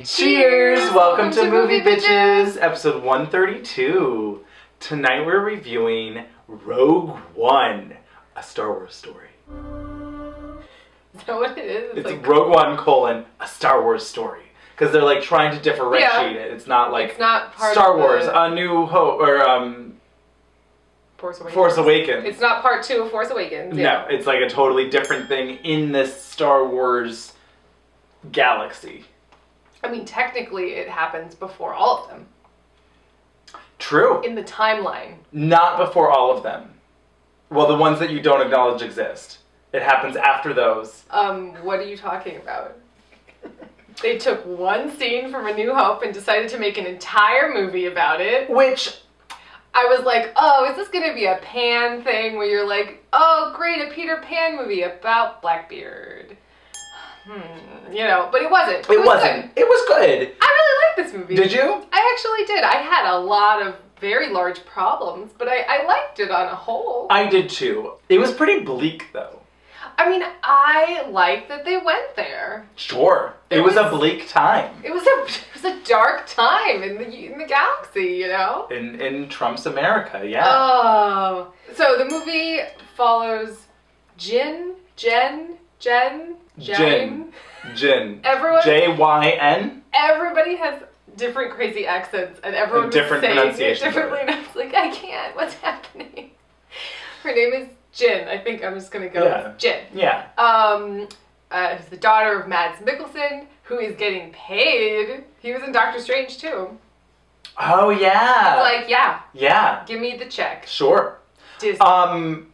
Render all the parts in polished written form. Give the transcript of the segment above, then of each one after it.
Cheers! Welcome to Movie Bitches, episode 132. Tonight we're reviewing Rogue One, a Star Wars story. Is that what it is? It's like Rogue One, a Star Wars story. Because they're like trying to differentiate it. It's not like it's not part Star of Wars, A New Hope, or Force Awakens. It's not part 2 of Force Awakens. Yeah. No, it's like a totally different thing in this Star Wars galaxy. I mean, technically it happens before all of them. True. In the timeline. Not before all of them. Well, the ones that you don't acknowledge exist. It happens after those. What are you talking about? They took one scene from A New Hope and decided to make an entire movie about it. Which... I was like, oh, is this going to be a Pan thing where you're like, oh, great, a Peter Pan movie about Blackbeard. You know, but it wasn't. It wasn't. Good. It was good. I really liked this movie. Did you? I actually did. I had a lot of very large problems, but I liked it on a whole. I did too. It was pretty bleak though. I mean, I like that they went there. Sure. It was a bleak time. It was a dark time in the galaxy, you know? In Trump's America, yeah. Oh. So the movie follows Jyn. Everyone. J-Y-N? Everybody has different crazy accents and everyone and different pronunciations. Differently, and I was like, I can't. What's happening? Her name is Jyn. I think I'm just gonna go with Jyn. Yeah. Who's the daughter of Mads Mikkelsen, who is getting paid. He was in Doctor Strange too. Oh yeah. He's like, yeah. Yeah. Give me the check. Sure. Disney.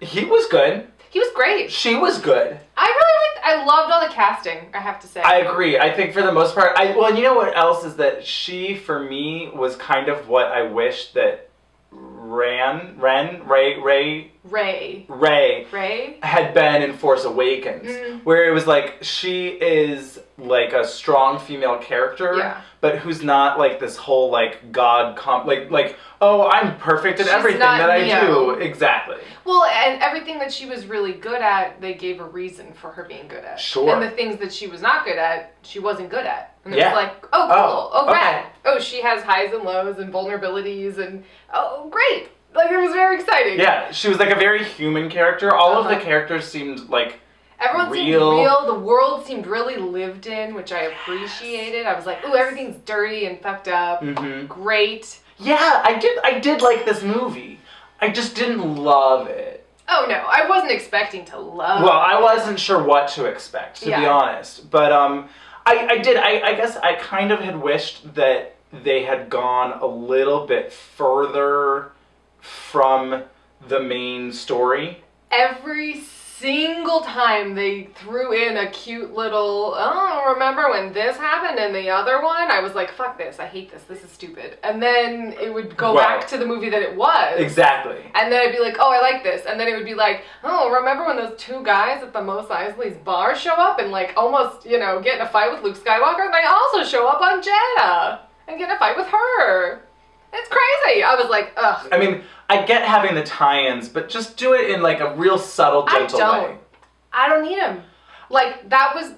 He was good. He was great. She was good. I loved all the casting, I have to say. I agree. I think for the most part, well, you know what else is that she, for me, was kind of what I wish that Ray had been in Force Awakens, where it was like she is like a strong female character, but who's not like this whole like god like oh, I'm perfect at everything that I do. Exactly. Well, and everything that she was really good at, they gave a reason for her being good at. Sure. And the things that she was not good at, she wasn't good at. And it was like, oh, cool. Oh, rad. Okay. Oh, she has highs and lows and vulnerabilities and, oh, great. Like, it was very exciting. Yeah, she was like a very human character. All of the characters seemed like everyone seemed real. The world seemed really lived in, which I appreciated. I was like, ooh, everything's dirty and fucked up. Great. Yeah, I did like this movie. I just didn't love it. Oh no, I wasn't expecting to love it. Well, I wasn't sure what to expect, to be honest. But I guess I kind of had wished that they had gone a little bit further from the main story. Every single time they threw in a cute little, oh, remember when this happened in the other one? I was like, fuck this, I hate this is stupid. And then it would go back to the movie that it was. Exactly. And then I'd be like, oh, I like this. And then it would be like, oh, remember when those two guys at the Mos Eisley's bar show up and like almost, you know, get in a fight with Luke Skywalker? And they also show up on Jeddah and get in a fight with her. It's crazy. I was like, ugh. I mean, I get having the tie-ins, but just do it in like a real subtle, gentle way. I don't need them. Like that was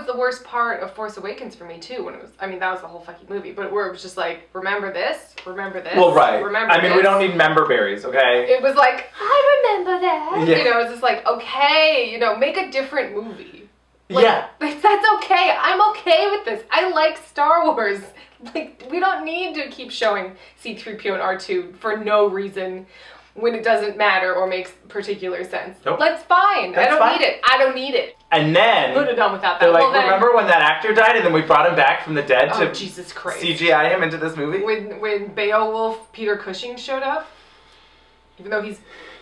the worst part of Force Awakens for me too. When it was, I mean, that was the whole fucking movie. But where it was just like, remember this. Well, right. I mean, we don't need member berries, okay? It was like, I remember that. Yeah. You know, it's just like, okay, you know, make a different movie. Like, yeah. That's okay. I'm okay with this. I like Star Wars. Like, we don't need to keep showing C-3PO and R2 for no reason when it doesn't matter or makes particular sense. Nope. That's fine. I don't need it. And then would have done without that. They're like, remember when that actor died and then we brought him back from the dead to Jesus Christ. CGI him into this movie? When Beowulf Peter Cushing showed up, even though he's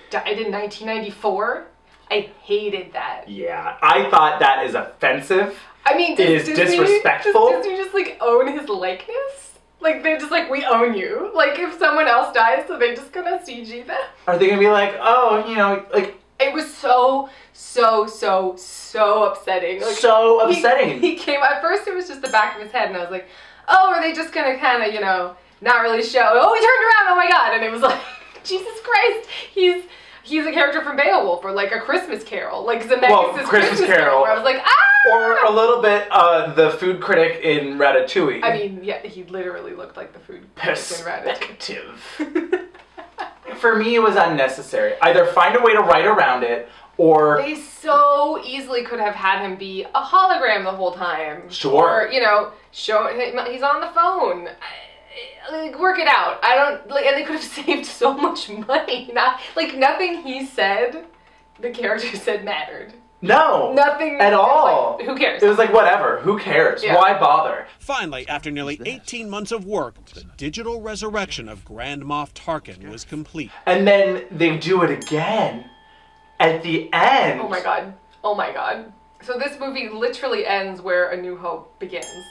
died in 1994, I hated that. Yeah, I thought that is offensive. I mean, it is disrespectful. Does Disney just like own his likeness? Like they're just like, we own you. Like if someone else dies, so they're just gonna CG them? Are they gonna be like, oh, you know, like... It was so upsetting. Like, so upsetting. He came, at first it was just the back of his head, and I was like, oh, are they just gonna kind of, you know, not really show, oh, he turned around, oh my god, and it was like, Jesus Christ, he's a character from Beowulf, or like A Christmas Carol, like Zemeckis' Christmas Carol, where I was like, ah! Or a little bit the food critic in Ratatouille. I mean, yeah, he literally looked like the food critic in Ratatouille. Perspective. For me, it was unnecessary. Either find a way to write around it, or... They so easily could have had him be a hologram the whole time. Sure. Or, you know, show him, he's on the phone. Like, work it out. I don't, like, and they could have saved so much money. Nothing he said, the character said mattered. No. Nothing. At all. Like, who cares? It was like, whatever. Who cares? Yeah. Why bother? Finally, after nearly 18 months of work, the digital resurrection of Grand Moff Tarkin was complete. And then they do it again at the end. Oh my god. Oh my god. So this movie literally ends where A New Hope begins.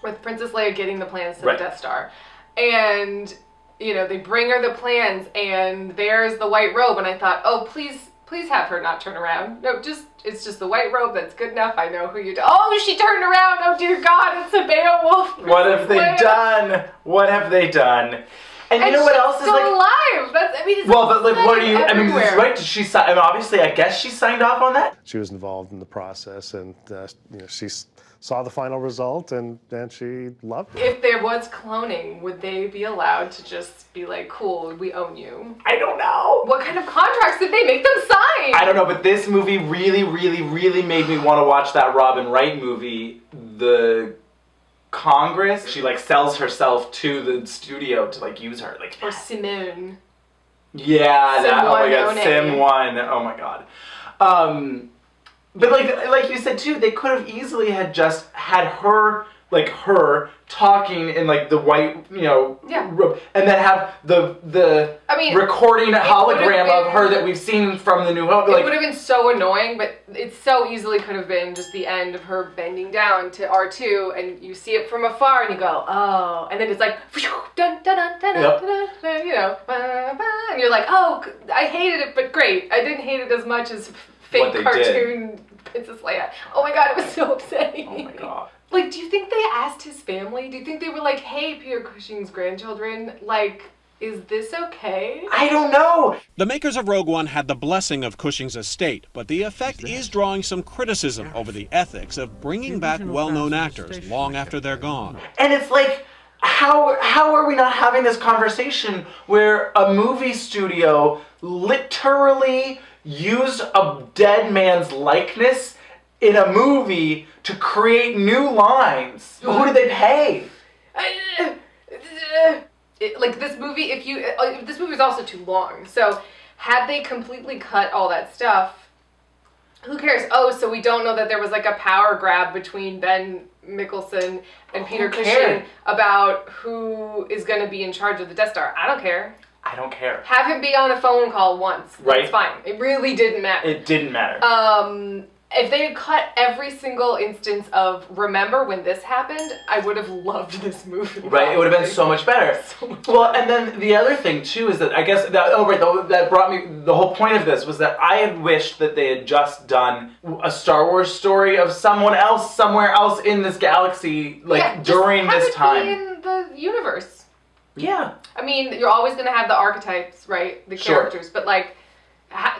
With Princess Leia getting the plans to the Death Star. And, you know, they bring her the plans and there's the white robe. And I thought, oh, please have her not turn around. No, it's just the white robe. That's good enough. I know who you do. Oh, she turned around. Oh, dear God. It's a Beowulf. What have they done? What have they done? And you know what else is still like alive. It's well, but like, what are you? everywhere. I mean, this is right. Did she sign? I mean, obviously, I guess she signed off on that. She was involved in the process, and she saw the final result, and she loved it. If there was cloning, would they be allowed to just be like, "Cool, we own you"? I don't know. What kind of contracts did they make them sign? I don't know, but this movie really, really, really made me want to watch that Robin Wright movie, The Congress. She like sells herself to the studio to like use her, like. Or Simone. Yeah, that. Oh my God, Sim Sim 1. Oh my God. But like you said too, they could have easily had just had her talking in like the white, robe, and then have the recording hologram of her that we've seen from The New Hope. It would have been so annoying, but it so easily could have been just the end of her bending down to R2, and you see it from afar, and you go, oh, and then it's like, dun, dun, dun, dun, Yep. dun, dun, you know, and you're like, oh, I hated it, but great. I didn't hate it as much as fake cartoon Princess Leia. Oh my God, it was so upsetting. Oh my God. Like, do you think they asked his family? Do you think they were like, hey, Peter Cushing's grandchildren, like, is this okay? I don't know. The makers of Rogue One had the blessing of Cushing's estate, but the effect is drawing some criticism over the ethics of bringing back well-known actors long after they're gone. And it's like, how are we not having this conversation where a movie studio literally used a dead man's likeness in a movie to create new lines? Who did they pay? Like this movie, this movie is also too long. So had they completely cut all that stuff, who cares? Oh, so we don't know that there was like a power grab between Ben Mickelson and Peter Cushing about who is going to be in charge of the Death Star. I don't care. I don't care. Have him be on a phone call once. Right. That's fine. It really didn't matter. It didn't matter. If they had cut every single instance of remember when this happened, I would have loved this movie. Right, it would have been so much better. Well, and then the other thing too is that I guess that brought me, the whole point of this was that I had wished that they had just done a Star Wars story of someone else somewhere else in this galaxy, during this time. Be in the universe. Yeah. I mean, you're always going to have the archetypes, right? The characters, but like,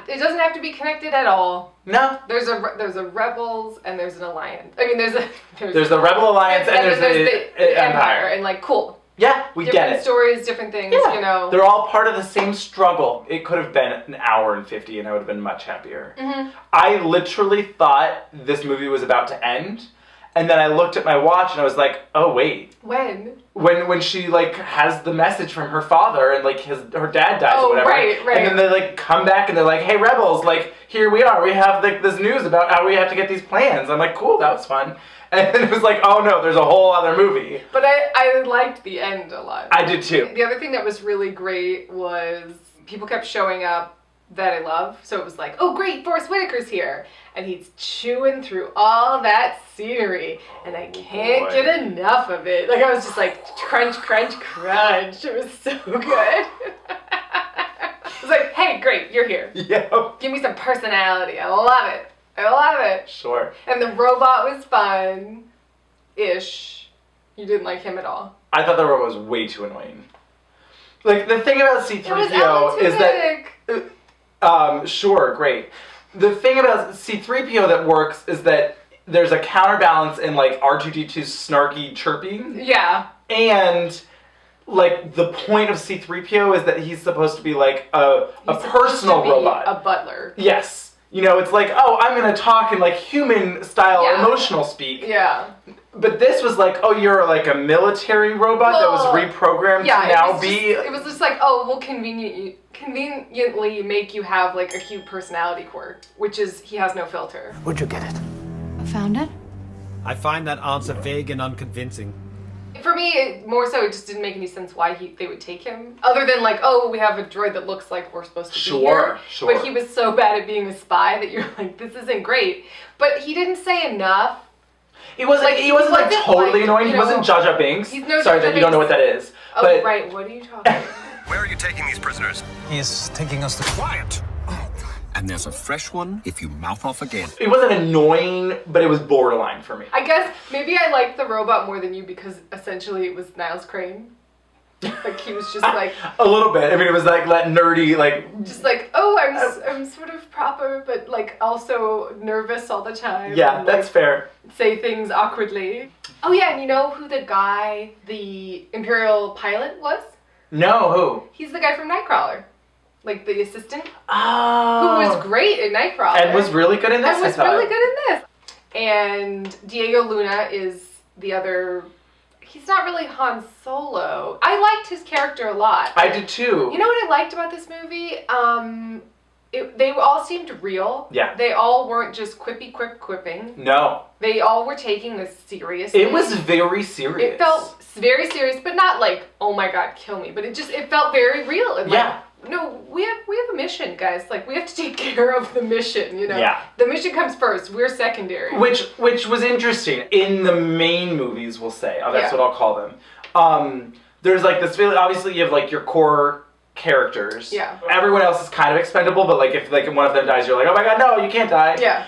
it doesn't have to be connected at all. No. There's a Rebels and there's an Alliance. I mean, there's the Rebel Alliance and there's the Empire. And like, cool. Yeah, we get it. Different stories, different things, you know. They're all part of the same struggle. It could have been an hour and 50 and I would have been much happier. Mm-hmm. I literally thought this movie was about to end. And then I looked at my watch and I was like, oh wait. When she like has the message from her father and like her dad dies or whatever. Right. And then they like come back and they're like, hey Rebels, like here we are. We have like this news about how we have to get these plans. I'm like, cool, that was fun. And then it was like, oh no, there's a whole other movie. But I liked the end a lot. I did too. The other thing that was really great was people kept showing up that I love. So it was like, oh great, Forrest Whitaker's here. And he's chewing through all that scenery. And I can't get enough of it. Like I was just like, crunch, crunch, crunch. It was so good. It was like, hey, great, you're here. Yeah. Give me some personality. I love it. I love it. Sure. And the robot was fun-ish. You didn't like him at all. I thought the robot was way too annoying. Like, the thing about C-3PO is that... sure, great. The thing about C-3PO that works is that there's a counterbalance in like R2-D2's snarky chirping. Yeah. And like the point of C-3PO is that he's supposed to be like a personal robot. A butler. Yes. You know, it's like, oh, I'm going to talk in like human style emotional speak. Yeah. But this was like, oh, you're like a military robot that was reprogrammed to now be... It was just like, oh, we'll conveniently make you have like a cute personality quirk, which is he has no filter. Where'd you get it? I found it. I find that answer vague and unconvincing. For me, more so, it just didn't make any sense why they would take him. Other than like, oh, we have a droid that looks like we're supposed to be here. Sure. But he was so bad at being a spy that you're like, this isn't great. But he didn't say enough. He wasn't like totally annoying. He wasn't Jar Jar Binks. He's no Sorry Jar Jar that you don't know what that is. Oh, but... right. What are you talking about? Where are you taking these prisoners? He is taking us to Quiet! And there's a fresh one if you mouth off again. It wasn't annoying, but it was borderline for me. I guess maybe I liked the robot more than you because essentially it was Niles Crane. Like he was just like a little bit. I mean, it was like that nerdy, like just like, oh, I'm sort of proper, but like also nervous all the time. Yeah, and, that's like, fair. Say things awkwardly. Oh yeah, and you know who the guy, the Imperial pilot was? No, who? He's the guy from Nightcrawler. Like the assistant. Oh. Who was great in Nightcrawler. And was really good in this, And was really good in this. And Diego Luna is the other... He's not really Han Solo. I liked his character a lot. I did too. You know what I liked about this movie? They all seemed real. Yeah. They all weren't just quipping. No. They all were taking this seriously. It was very serious. It felt very serious, but not like, oh my god, kill me. But it felt very real. And yeah. Like, no, we have a mission, guys. Like, we have to take care of the mission, you know? Yeah. The mission comes first. We're secondary. Which was interesting. In the main movies, we'll say. That's what I'll call them. There's like this feeling, obviously you have like your core characters. Yeah. Everyone else is kind of expendable, but like if like one of them dies, you're like, oh my god, no, you can't die. Yeah.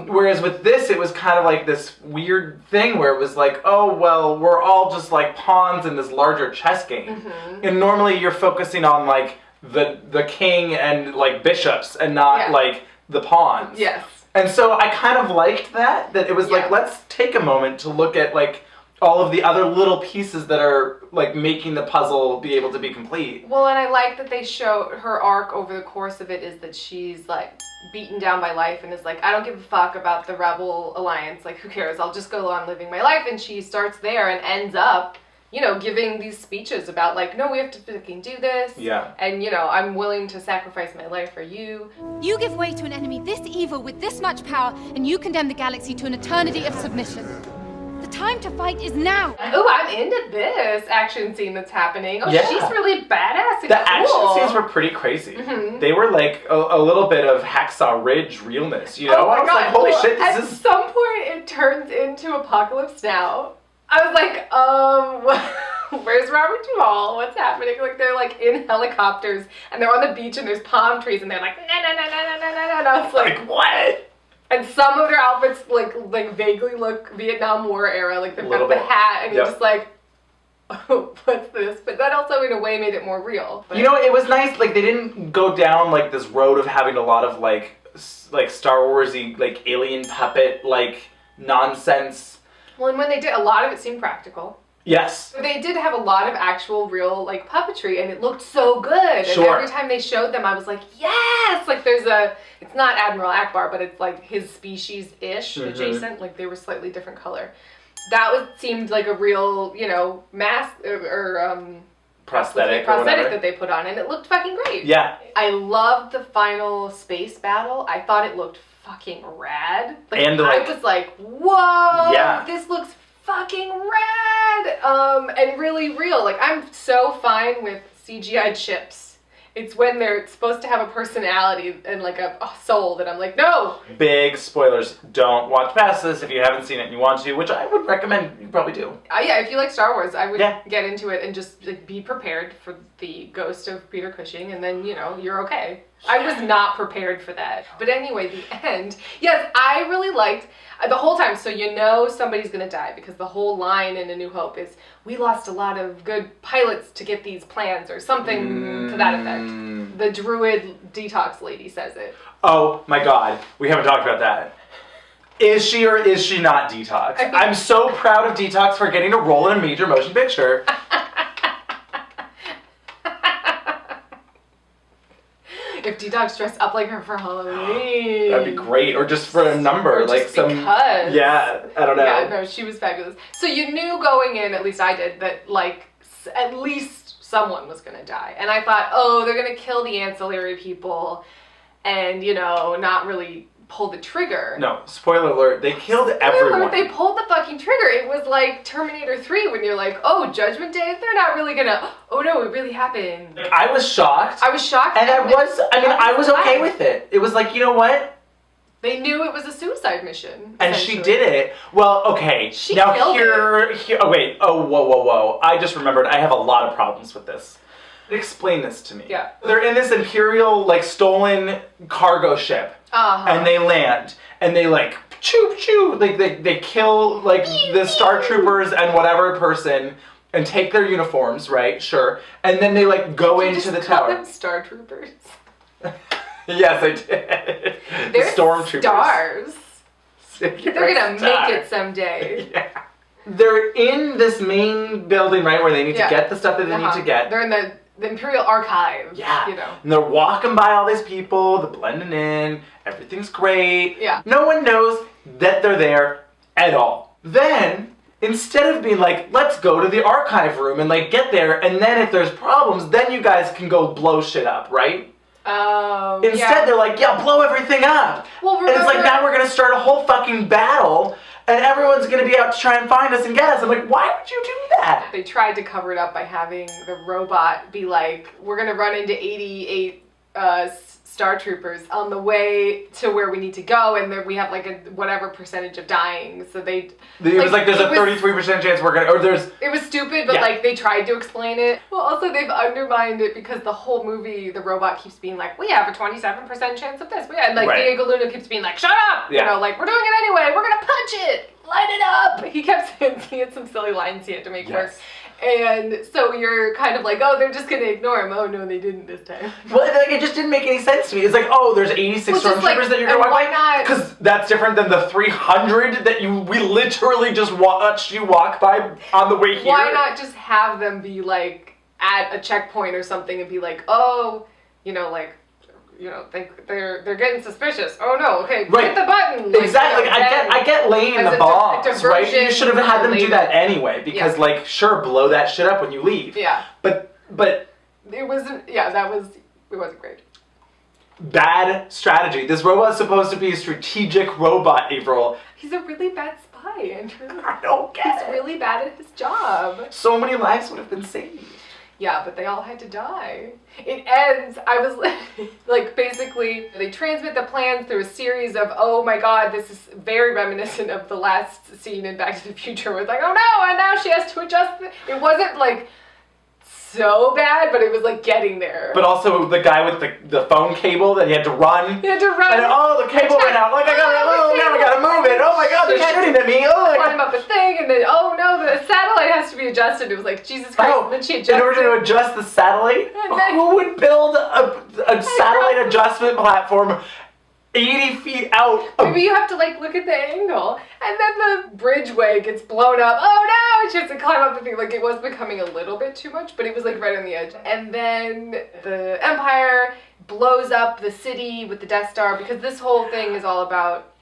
Whereas with this, it was kind of like this weird thing where it was like, oh, well, we're all just like pawns in this larger chess game. Mm-hmm. And normally you're focusing on like the king and like bishops and not like the pawns. Yes. And so I kind of liked that it was like, let's take a moment to look at like all of the other little pieces that are like making the puzzle be able to be complete. Well, and I like that they show her arc over the course of it is that she's like beaten down by life and is like, I don't give a fuck about the Rebel Alliance. Like, who cares? I'll just go on living my life. And she starts there and ends up, you know, giving these speeches about like, no, we have to fucking do this. Yeah. And, you know, I'm willing to sacrifice my life for you. You give way to an enemy this evil with this much power, and you condemn the galaxy to an eternity of submission. The time to fight is now. Oh, I'm into this action scene that's happening. Oh, yeah. She's really badass and The cool. action scenes were pretty crazy. Mm-hmm. They were like a little bit of Hacksaw Ridge realness, you know? Oh my I was god. like, holy shit, At this is... some point it turns into Apocalypse Now. I was like, where's Robert Duvall? What's happening? Like, they're like in helicopters and they're on the beach and there's palm trees and they're like, na na na na na na na. And I was like, what? And some of their outfits like vaguely look Vietnam War era. Like they've got the hat and you're just like, oh, what's this? But that also in a way made it more real. But you know, it was nice. Like they didn't go down like this road of having a lot of like Star Warsy like alien puppet like nonsense. Well, and when they did, a lot of it seemed practical. Yes. They did have a lot of actual real like puppetry and it looked so good. Sure. And every time they showed them I was like, yes! Like there's it's not Admiral Akbar, but it's like his species-ish adjacent. Like they were slightly different color. That seemed like a real, you know, mask or prosthetic that they put on and it looked fucking great. Yeah. I loved the final space battle. I thought it looked fucking rad. Like, and I was like, whoa, this looks fucking rad, and really real. Like, I'm so fine with CGI ships. It's when they're supposed to have a personality and like a soul that I'm like, no! Big spoilers. Don't watch past this if you haven't seen it and you want to, which I would recommend you probably do. Yeah, if you like Star Wars, I would get into it and just like, be prepared for the ghost of Peter Cushing and then, you know, you're okay. I was not prepared for that. But anyway, the end. Yes, I really liked the whole time. So you know somebody's going to die because the whole line in A New Hope is, we lost a lot of good pilots to get these plans or something to that effect. The druid detox lady says it. Oh my god, we haven't talked about that. Is she or is she not Detox? I'm so proud of Detox for getting a role in a major motion picture. If Detox dressed up like her for Halloween. That'd be great. Or just for a number. Or like just some. because. Yeah, I don't know. Yeah, no, she was fabulous. So you knew going in, at least I did, that like at least someone was going to die. And I thought, oh, they're going to kill the ancillary people and, you know, not really pull the trigger. No, spoiler alert, they killed everyone. They pulled the fucking trigger. It was like Terminator 3 when you're like, oh, Judgment Day? They're not really gonna, oh no, it really happened. Like, I was shocked. I was shocked. And I was okay with it. It was like, you know what? They knew it was a suicide mission. And she did it. Well, okay. She now killed here, oh wait, whoa. I just remembered, I have a lot of problems with this. Explain this to me. Yeah. They're in this Imperial, like, stolen cargo ship. Uh-huh. And they land. And they, like, choo. Like, they kill, like, the Star Troopers and whatever person and take their uniforms, right? Sure. And then they, like, go into the call tower. them Star Troopers. Yes, I did. They're the Stormtroopers. stars. You're They're gonna star. make it someday. Yeah. They're in this main building, right, where they need to get the stuff that they need to get. They're in the Imperial Archive. Yeah. You know. And they're walking by all these people, they're blending in, everything's great. Yeah. No one knows that they're there at all. Then, instead of being like, let's go to the archive room and like get there, and then if there's problems, then you guys can go blow shit up, right? Oh, Instead, they're like, yeah, blow everything up. Well, and it's like, now we're gonna start a whole fucking battle, and everyone's gonna be out to try and find us and get us. I'm like, why would you do that? They tried to cover it up by having the robot be like, we're gonna run into 88 Star Troopers on the way to where we need to go, and then we have like a whatever percentage of dying. So it was like there's a 33% chance we're gonna, or there's. It was stupid, but like they tried to explain it. Well, also they've undermined it because the whole movie, the robot keeps being like, we have a 27% chance of this. And like Diego Luna keeps being like, shut up! Yeah. You know, like, we're doing it anyway, we're gonna punch it! Light it up! He kept saying he had some silly lines he had to make work. And so you're kind of like, oh, they're just gonna ignore him. Oh no, they didn't this time. Well, like, it just didn't make any sense to me. It's like, oh, there's 86 stormtroopers that you're gonna walk by. Because that's different than the 300 that we literally just watched you walk by on the way here. Why not just have them be like at a checkpoint or something and be like, oh, you know, like, you know, they're getting suspicious. Oh no, okay, hit the button. Like, exactly. you know, I get laying the bombs, right? You should have had them do that anyway, because like, sure, blow that shit up when you leave. Yeah. But it wasn't. Yeah, it wasn't great. Bad strategy. This robot's supposed to be a strategic robot, Avaryl. He's a really bad spy, Andrew. I don't get it. He's really bad at his job. So many lives would have been saved. Yeah, but they all had to die. It ends, I was like, basically, they transmit the plans through a series of, oh my god, this is very reminiscent of the last scene in Back to the Future where it's like, oh no, and now she has to adjust. It wasn't like so bad, but it was like getting there. But also the guy with the phone cable that he had to run. He had to run. And the cable ran out. Like, now I gotta move it. Oh my god, they're shooting at me. Oh, climb up a thing, and then, oh no, the satellite has to be adjusted. It was like, Jesus Christ, and then she adjusted. In order to adjust the satellite? Who would build a satellite adjustment platform 80 feet out? Maybe you have to like look at the angle, and then the bridgeway gets blown up. Oh no! And she has to climb up the thing. Like, it was becoming a little bit too much, but it was like right on the edge. And then the Empire blows up the city with the Deathstar, because this whole thing is all about,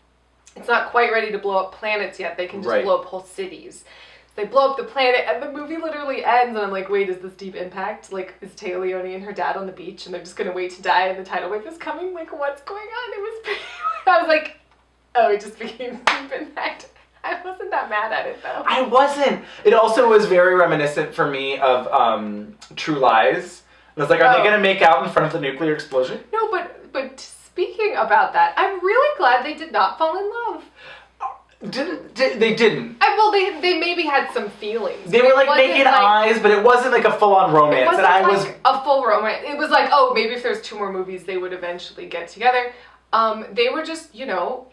it's not quite ready to blow up planets yet. They can just blow up whole cities. They blow up the planet, and the movie literally ends, and I'm like, wait, is this Deep Impact? Like, is Taya Leone and her dad on the beach, and they're just gonna wait to die, and the tidal wave is coming? Like, what's going on? It was pretty... I was like, oh, it just became Deep Impact. I wasn't that mad at it, though. I wasn't. It also was very reminiscent for me of True Lies. I was like, are they gonna make out in front of the nuclear explosion? No, but speaking about that, I'm really glad they did not fall in love. They didn't. Well, they maybe had some feelings. They were like making eyes, but it wasn't like a full-on romance. It wasn't and like was a full romance. It was like, oh, maybe if there's 2 more movies, they would eventually get together. They were just, you know,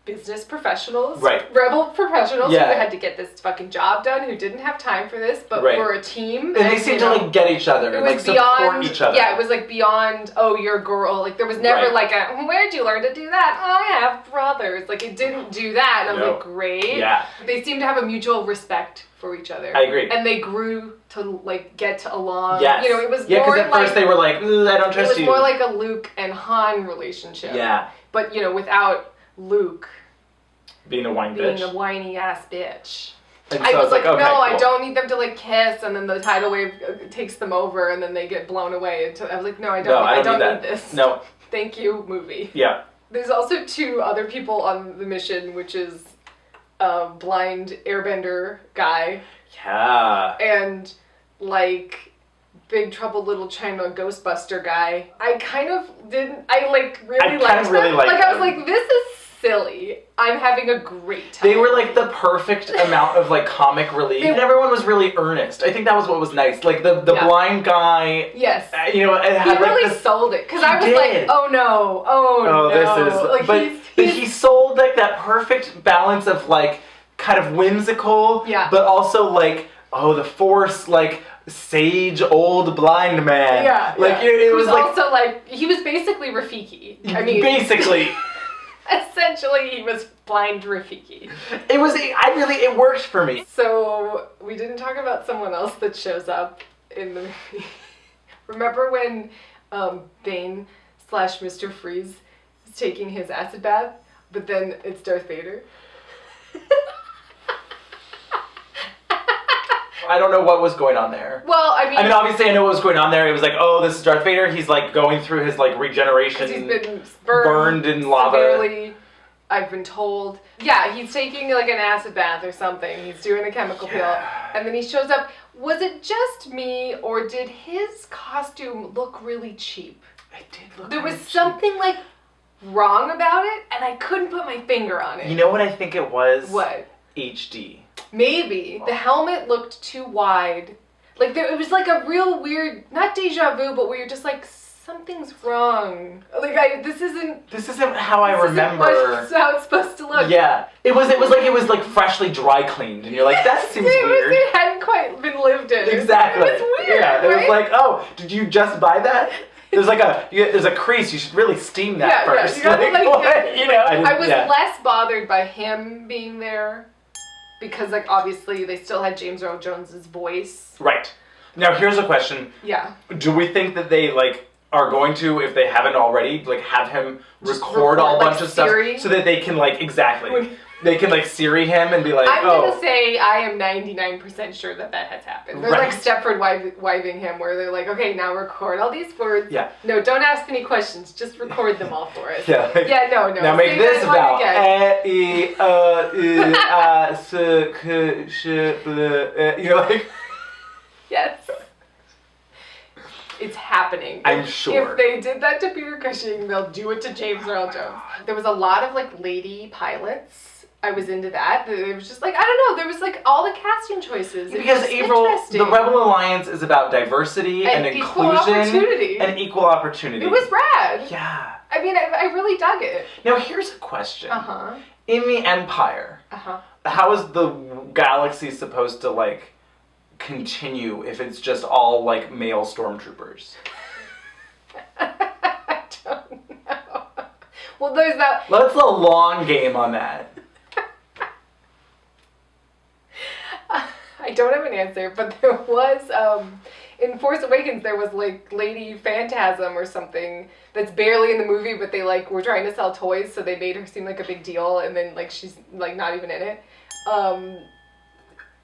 business professionals, Right. rebel professionals Yeah. who had to get this fucking job done, who didn't have time for this, but Right. were a team. And they seem to like get each other It and was like support beyond, each other. yeah, it was like beyond, oh, you're a girl. Like there was never Right. like a, where'd you learn to do that? Oh, I have brothers. Like it didn't do that. And I was No. like, great. Yeah. They seemed to have a mutual respect for each other. I agree. And they grew to like get along. Yes. You know, it was yeah, more because at like, first they were like, "Ugh, I don't it trust was you. more like a Luke and Han relationship. Yeah. But you know, without Luke Being a whiny being bitch. a whiny ass bitch. And I so was it's like, okay, no, cool. I don't need them to like kiss, and then the tidal wave takes them over, and then they get blown away. I was like, no, I don't need that. need this. No. Thank you, movie. Yeah. There's also 2 other people on the mission, which is a blind airbender guy Yeah. and like Big Trouble Little China Ghostbuster guy. I kind of didn't. I like really I kind liked of really them. liked Like I was them. like, this is silly. I'm having a great time. They were like the perfect amount of like comic relief, and everyone was really earnest. I think that was what was nice. Like the Yeah. blind guy, Yes. you know, it He had really like this. sold it because I was did. like, oh no, oh no. This is. Like but he's he sold like that perfect balance of like kind of whimsical, Yeah. but also like the Force, like sage old blind man. yeah. Like yeah. it was was like also like he was basically Rafiki. I mean, basically. essentially he was blind Rafiki. It was. It worked for me. So we didn't talk about someone else that shows up in the movie. Remember when Bane / Mr. Freeze is taking his acid bath, but then it's Darth Vader? I don't know what was going on there. Well, I mean, Obviously, I know what was going on there. It was like, oh, this is Darth Vader. He's like going through his like regeneration. he's been burned in lava. severely, I've been told. Yeah, he's taking like an acid bath or something. He's doing a chemical peel, and then he shows up. Was it just me, or did his costume look really cheap? It did look. There was really cheap. something like wrong about it, and I couldn't put my finger on it. You know what I think it was? What? HD. Maybe. The helmet looked too wide. Like, it was like a real weird, not deja vu, but where you're just like, something's wrong. Like, this isn't how I remember. how it's supposed to look. Yeah. It was like freshly dry cleaned, and you're like, that seems weird. It hadn't quite been lived in. Exactly. It was weird, Yeah. It right? was like, oh, did you just buy that? There's like there's a crease. You should really steam that first. You gotta, like, what? You know. I was yeah. less bothered by him being there because, like, obviously they still had James Earl Jones's voice. Right. Now here's a question. Yeah. Do we think that they like are going to, if they haven't already, like have him record all like bunch of Siri? stuff so that they can like they can like Siri him and be like, I'm oh, gonna say I am 99% sure that has happened. They're Right. like Stepford wiving him, where they're like, okay, now record all these words. Yeah. No, don't ask any questions. Just record them all for us. Yeah. Like, Yeah. No. now make Say this that one about again. you're like, Yes. It's happening. I'm sure. If they did that to Peter Cushing, they'll do it to James Earl Jones. There was a lot of like lady pilots. I was into that. It was just like, I don't know. There was like all the casting choices. It because was Avaryl, interesting. the Rebel Alliance is about diversity and equal inclusion opportunity. and equal opportunity. It was rad. Yeah. I mean, I really dug it. Now here's a question. Uh-huh. In the Empire, Uh-huh. how is the galaxy supposed to like continue if it's just all like male stormtroopers? I don't know. Well, there's that. Let's a long game on that. I don't have an answer, but there was, in Force Awakens, there was like Lady Phantasm or something that's barely in the movie, but they like were trying to sell toys, so they made her seem like a big deal, and then like she's like not even in it.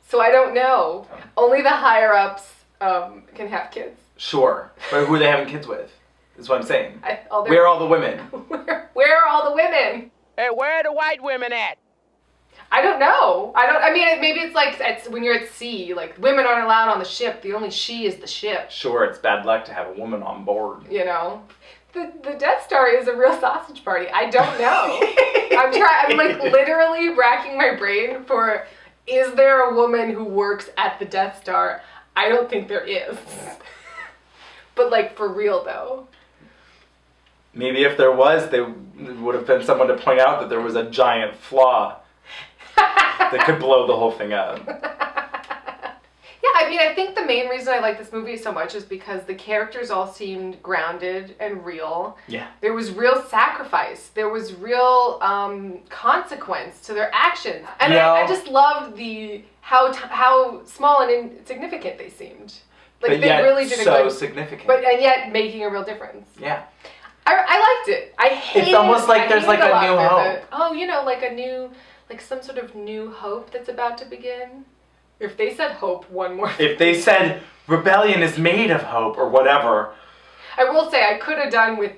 So I don't know. Only the higher ups can have kids. Sure, but who are they having kids with? Is what I'm saying. Where Where are all the women? where are all the women? Hey, where are the white women at? I don't know. I mean, maybe it's like when you're at sea, like women aren't allowed on the ship. The only she is the ship. Sure, it's bad luck to have a woman on board. You know, the Deathstar is a real sausage party. I don't know. I'm like literally racking my brain for, is there a woman who works at the Deathstar? I don't think there is. But like for real though. Maybe if there was, there would have been someone to point out that there was a giant flaw that could blow the whole thing up. Yeah, I mean, I think the main reason I like this movie so much is because the characters all seemed grounded and real. Yeah. There was real sacrifice. There was real consequence to their actions. And I just loved how small and insignificant they seemed. Like, but they yet really did so a good... significant. And yet making a real difference. Yeah. I liked it. I hated It's almost like there's like a new hope. Like some sort of new hope that's about to begin. If they said hope one more If they said rebellion is made of hope or whatever. I will say I could have done with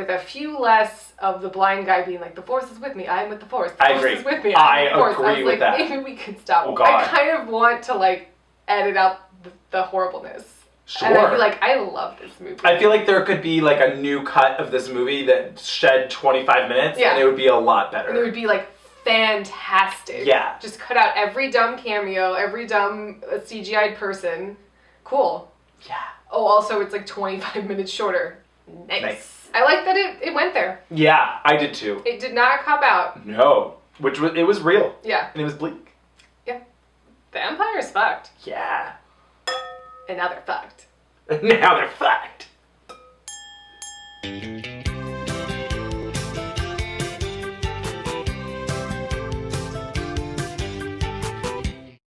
a few less of the blind guy being like, the force is with me, I am with the force. The force is with me, I am with the force. I agree with that. Maybe we could stop. Oh, God. I kind of want to like edit out the horribleness. Sure. And I'd be like, I love this movie. I feel like there could be like a new cut of this movie that shed 25 minutes and it would be a lot better. And it would be like fantastic. Yeah. Just cut out every dumb cameo, every dumb CGI'd person. Cool. Yeah. Oh, also it's like 25 minutes shorter. Nice. I like that it went there. Yeah, I did too. It did not cop out. No. It was real. Yeah. And it was bleak. Yeah. The Empire's fucked. Yeah. And now they're fucked. Now they're fucked.